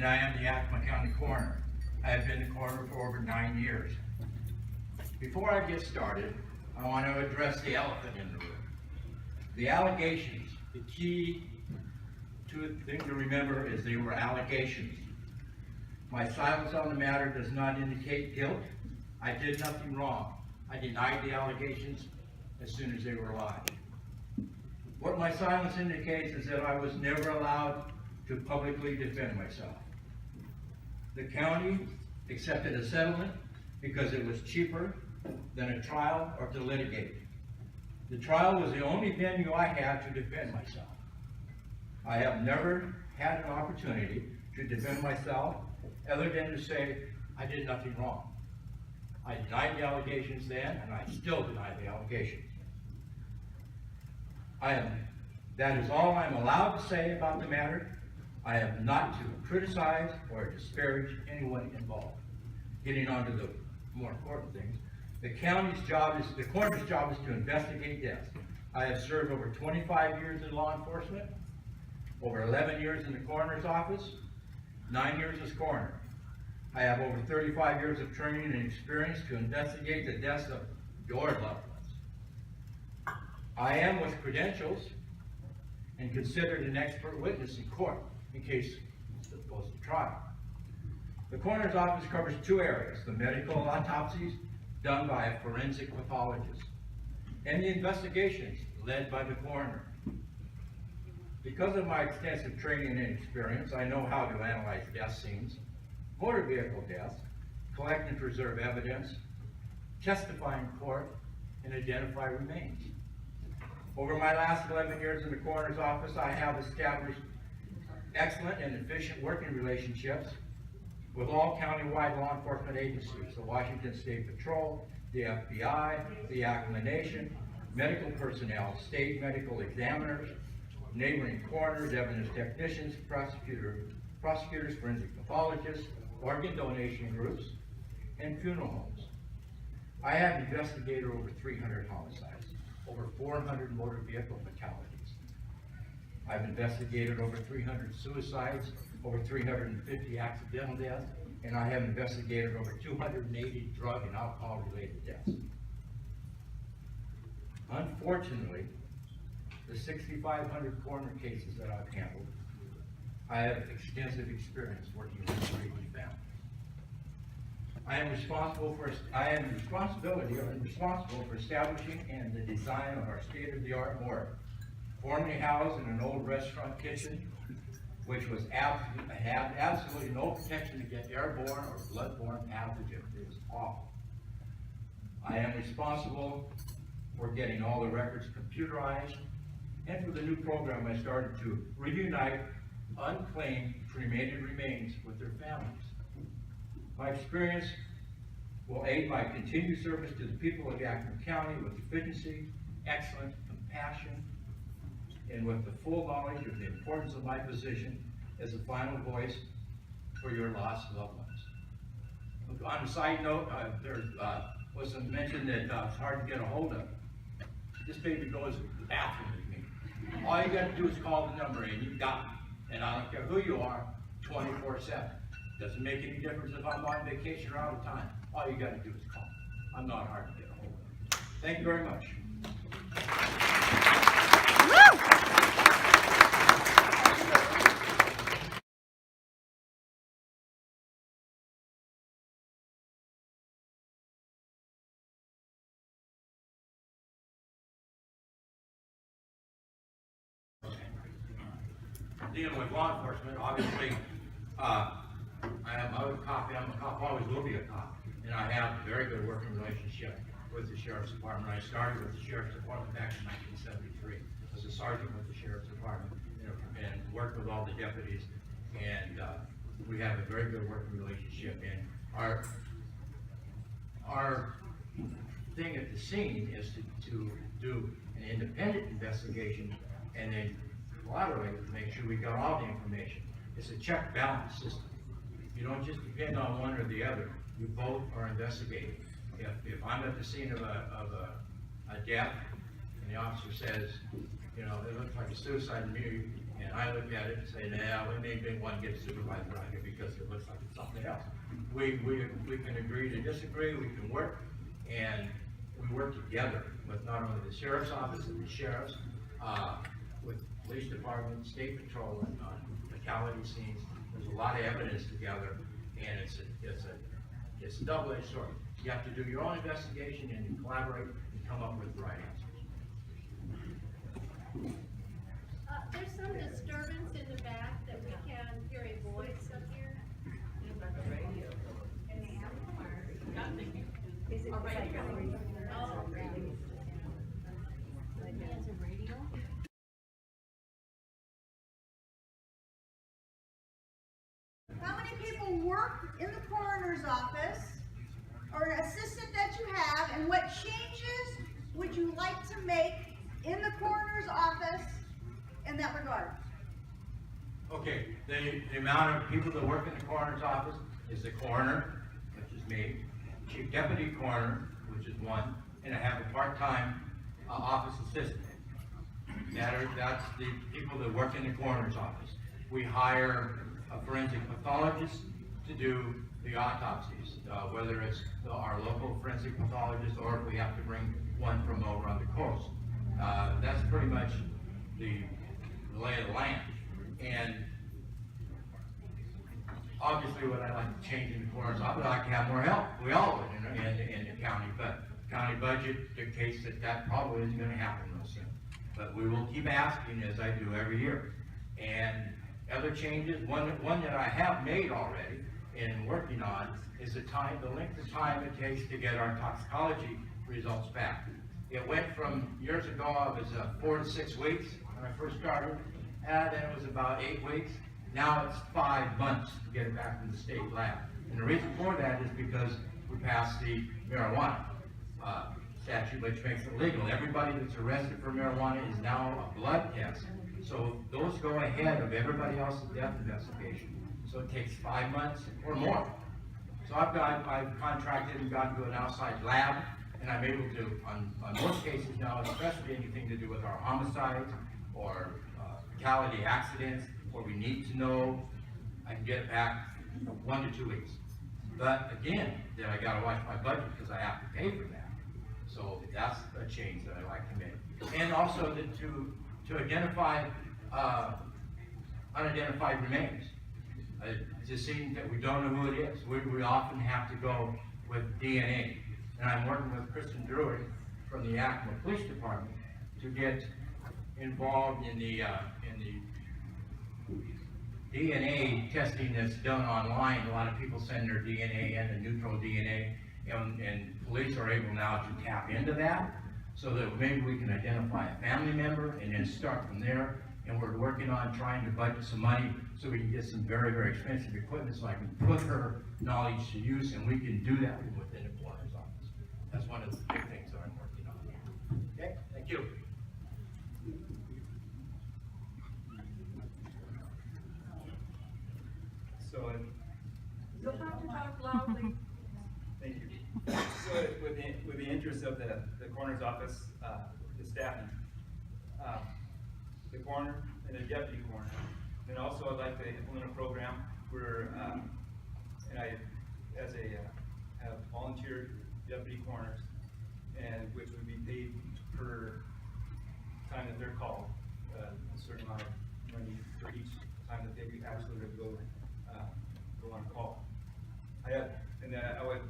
and I am the Yakima County Coroner. I have been the coroner for over 9 years. Before I get started, I want to address the elephant in the room. The allegations. The key thing to remember is they were allegations. My silence on the matter does not indicate guilt. I did nothing wrong. I denied the allegations as soon as they were lodged. What my silence indicates is that I was never allowed to publicly defend myself. The county accepted a settlement because it was cheaper than a trial or to litigate. The trial was the only venue I had to defend myself. I have never had an opportunity to defend myself other than to say I did nothing wrong. I denied the allegations then, and I still deny the allegations. That is all I'm allowed to say about the matter. I am not to criticize or disparage anyone involved. Getting on to the more important things, the coroner's job is to investigate deaths. I have served over 25 years in law enforcement, over 11 years in the coroner's office, 9 years as coroner. I have over 35 years of training and experience to investigate the deaths of your loved ones. I am with credentials and considered an expert witness in court in case it goes to trial. The coroner's office covers 2 areas: the medical autopsies done by a forensic pathologist and the investigations led by the coroner. Because of my extensive training and experience, I know how to analyze death scenes, motor vehicle deaths, collect and preserve evidence, testify in court, and identify remains. Over my last 11 years in the coroner's office, I have established excellent and efficient working relationships with all countywide law enforcement agencies: the Washington State Patrol, the FBI, the Yakima Nation, medical personnel, state medical examiners, neighboring coroners, evidence technicians, prosecutors, forensic pathologists, organ donation groups, and funeral homes. I have investigated over 300 homicides, over 400 motor vehicle fatalities. I've investigated over 300 suicides, over 350 accidental deaths, and I have investigated over 280 drug and alcohol-related deaths. Unfortunately, the 6,500 coroner cases that I've handled, I have extensive experience working with grieving families. I am responsible for establishing and the design of our state-of-the-art morgue, formerly housed in an old restaurant kitchen, which had absolutely no protection against airborne or bloodborne pathogens. It was awful. I am responsible for getting all the records computerized, and for the new program I started to reunite unclaimed cremated remains with their families. My experience will aid my continued service to the people of Yakima County with efficiency, excellence, compassion, and with the full knowledge of the importance of my position as a final voice for your lost loved ones. On a side note, there was some mention that it's hard to get a hold of. This baby goes to the bathroom with me. All you got to do is call the number and you've got me. And I don't care who you are, 24/7. Doesn't make any difference if I'm on vacation or out of time. All you got to do is call. I'm not hard to get a hold of. Thank you very much. Dealing with law enforcement, obviously, I'm a cop, always will be a cop, and I have a very good working relationship with the Sheriff's Department. I started with the Sheriff's Department back in 1973 as a sergeant with the Sheriff's Department, and worked with all the deputies, and we have a very good working relationship. And our thing at the scene is to do an independent investigation and then collaborate to make sure we got all the information. It's a check-balance system. You don't just depend on one or the other. You both are investigating. If I'm at the scene of a death and the officer says, you know, it looks like a suicide to me, And I look at it and say, nah, we may be one get supervisor out here because it looks like it's something else. We can agree to disagree, we can work, and we work together with not only the sheriff's office and the sheriffs, with police department, state patrol, and fatality scenes. There's a lot of evidence together, and it's a double-edged sword. You have to do your own investigation and you collaborate and come up with the right answers. There's some disturbance in the back that we can hear a voice up here. Radio. Is it Oh, radio. It's a radio? How many people work in the coroner's office, or an assistant that you have, and what changes would you like to make in the coroner's office in that regard? Okay, the amount of people that work in the coroner's office is the coroner, which is me, chief deputy coroner, which is one, and I have a part-time office assistant. That's the people that work in the coroner's office. We hire a forensic pathologist to do the autopsies, whether it's our local forensic pathologist or if we have to bring one from over on the coast. That's pretty much the lay of the land. And obviously what I like to change in the coroner's office, I like to have more help. We all would in the county, but county budget dictates that probably isn't going to happen real soon. But we will keep asking, as I do every year. And other changes, one that I have made already and working on is the length of time it takes to get our toxicology results back. It went from years ago, it was 4 to 6 weeks when I first started, and then it was about 8 weeks. Now it's 5 months to get it back from the state lab. And the reason for that is because we passed the marijuana statute, which makes it legal. Everybody that's arrested for marijuana is now a blood test. So those go ahead of everybody else's death investigation. So it takes 5 months or more. So I've contracted and gone to an outside lab, and I'm able to, on most cases now, especially anything to do with our homicides or fatality accidents, where we need to know, I can get it back 1 to 2 weeks. But again, then I gotta watch my budget because I have to pay for that. So that's a change that I like to make. And also to identify unidentified remains. It just seems that we don't know who it is. We often have to go with DNA. And I'm working with Kristen Drury from the Yakima Police Department to get involved in the DNA testing that's done online. A lot of people send their DNA in, the neutral DNA, and police are able now to tap into that so that maybe we can identify a family member and then start from there. And we're working on trying to budget some money so we can get some very, very expensive equipment so I can put her knowledge to use, and we can do that within the coroner's office. That's one of the big things that I'm working on. Okay, thank you. So, You'll have to talk loudly. thank you. So, with the interest of the coroner's office, the staffing, the coroner and the deputy coroner, and also I'd like to implement a program where, and I, as a, have volunteer deputy coroners, and which would be paid per time that they're called, a certain amount of money for each time that they actually would go on call. And I would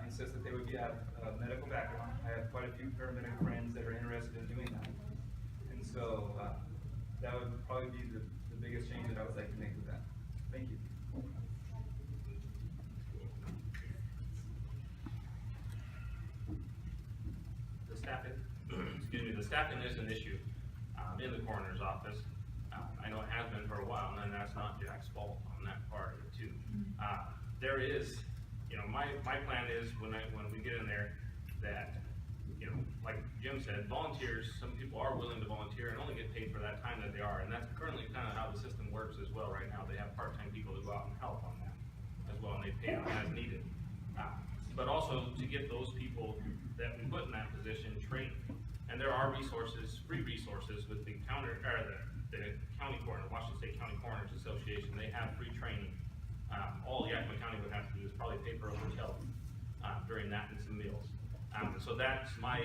insist that they would have a medical background. I have quite a few paramedic friends that are interested in doing that. And so that would probably be the biggest change that I would like to make with that. Thank you. The staffing, excuse me, the staffing is an issue in the coroner's office. I know it has been for a while, and that's not Jack's fault on that part of it too. There is, my plan is when we get in there that, like Jim said, volunteers, some people are willing to volunteer and only get paid for that time that they are, and that's currently kind of how the system works as well right now. They have part-time people to go out and help on that as well, and they pay them as needed. But also to get those people that we put in that position trained. And there are resources, free resources with the the county coroner, Washington State County Coroners Association, they have free training. All Yakima County would have to do is probably pay for a hotel, during that and some meals. So that's my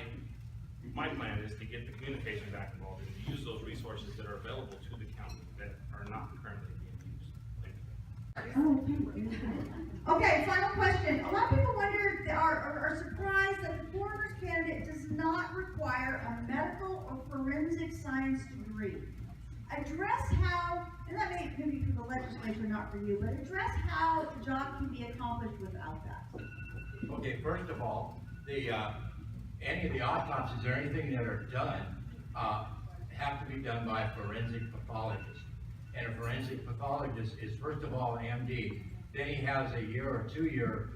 plan is to get the communication back involved and to use those resources that are available to the county that are not currently being used. Thank you. Okay, final question. A lot of people wonder, are surprised that the coroner's candidate does not require a medical or forensic science degree. Address how, and that may be for the legislature, not for you, but address how the job can be accomplished without that. Okay, first of all, any of the autopsies or anything that are done, have to be done by a forensic pathologist. And a forensic pathologist is first of all an MD, then he has a year or 2 year,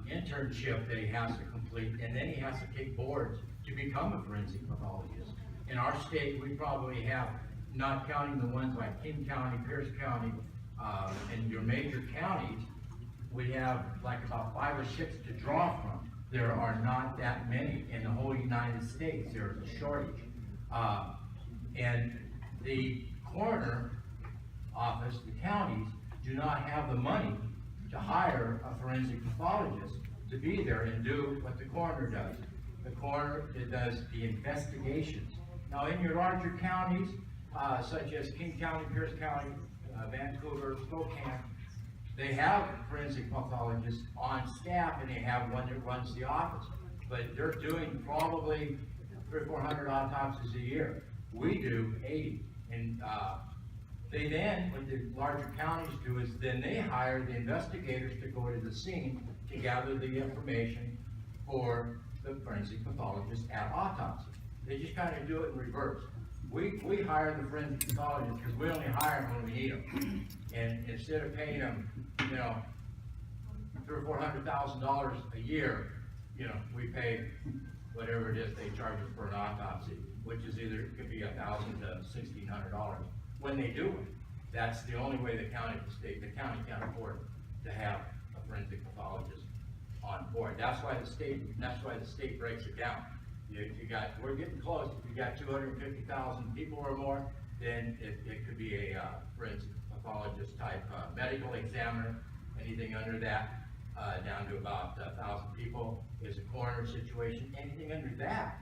internship that he has to complete, and then he has to take boards to become a forensic pathologist. In our state, we probably have, not counting the ones like King County, Pierce County, and your major counties, we have like about 5 or 6 to draw from. There are not that many in the whole United States. There's a shortage. And the coroner office, the counties, do not have the money to hire a forensic pathologist to be there and do what the coroner does. The coroner does the investigations. Now, in your larger counties, such as King County, Pierce County, Vancouver, Spokane, they have forensic pathologists on staff, and they have one that runs the office. But they're doing probably 300 or 400 autopsies a year. We do 80. And they then, what the larger counties do is then they hire the investigators to go to the scene to gather the information for the forensic pathologist at autopsy. They just kind of do it in reverse. We hire the forensic pathologist because we only hire them when we need them. And instead of paying them, you know, $300,000 or $400,000 a year, you know, we pay whatever it is they charge us for an autopsy, which is either, it could be $1,000 to $1,600 when they do it. That's the only way the county can't afford to have a forensic pathologist on board. That's why the state breaks it down. We're getting close. If you got 250,000 people or more, then it could be a forensic pathologist type medical examiner. Anything under that, down to about 1,000 people is a coroner situation. Anything under that,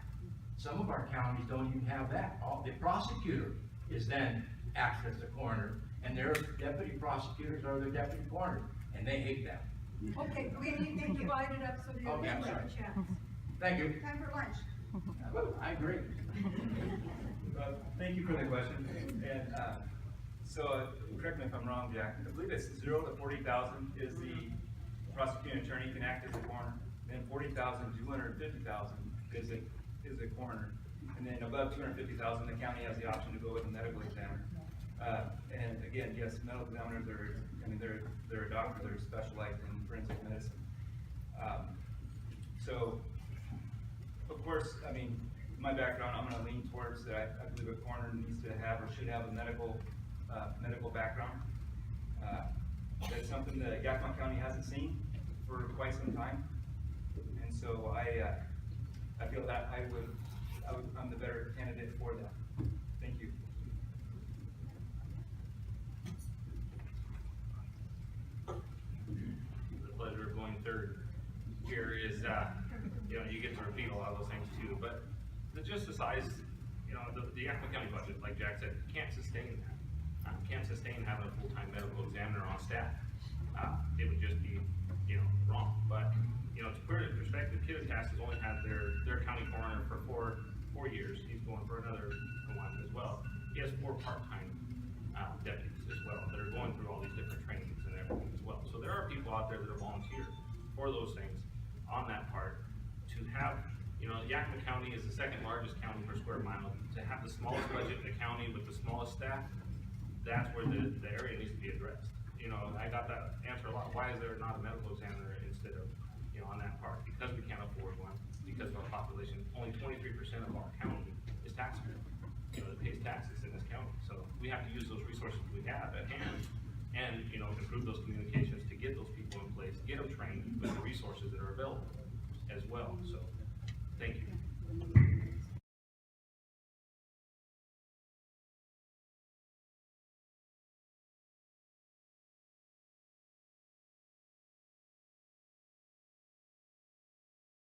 some of our counties don't even have that. The prosecutor is then acts as the coroner, and their deputy prosecutors are their deputy coroners, and they hate that. Okay, we need to divide it up so the Okay, I'm others have sorry. a chance. Thank you. Time for lunch. I agree. Thank you for the question. And, so, correct me if I'm wrong, Jack, I believe it's 0 to 40,000 is the prosecuting attorney can act as a coroner. Then 40,000 to 250,000 is a coroner. And then above 250,000, the county has the option to go with a medical examiner. And again, yes, medical examiners they're a doctor, they're specialized in forensic medicine. So, of course, I mean, my background, I'm gonna lean towards that I believe a coroner needs to have or should have a medical background. That's something that Yakima County hasn't seen for quite some time. And so I feel that I'm the better candidate for that. Thank you. The pleasure of going third here is, you know, you get to repeat a lot of those things too, but just the size, you know, the Yakima County budget, like Jack said, can't sustain that. Can't sustain having a full-time medical examiner on staff. It would just be, you know, wrong. But, you know, to put it in perspective, Kittitas has only had their county coroner for four years. He's going for another one as well. He has 4 part-time deputies as well that are going through all these different trainings and everything as well. So there are people out there that are volunteer for those things on that part. To have, you know, Yakima County is the 2nd largest county per square mile. To have the smallest budget in the county with the smallest staff, that's where the area needs to be addressed. You know, I got that answer a lot. Why is there not a medical examiner instead of, you know, on that part? Because we can't afford one. Because of our population, only 23% of our county is taxpayer. You know, that pays taxes in this county. So we have to use those resources we have at hand, and you know, improve those communications to get those people in place, get them trained with the resources that are available as well. So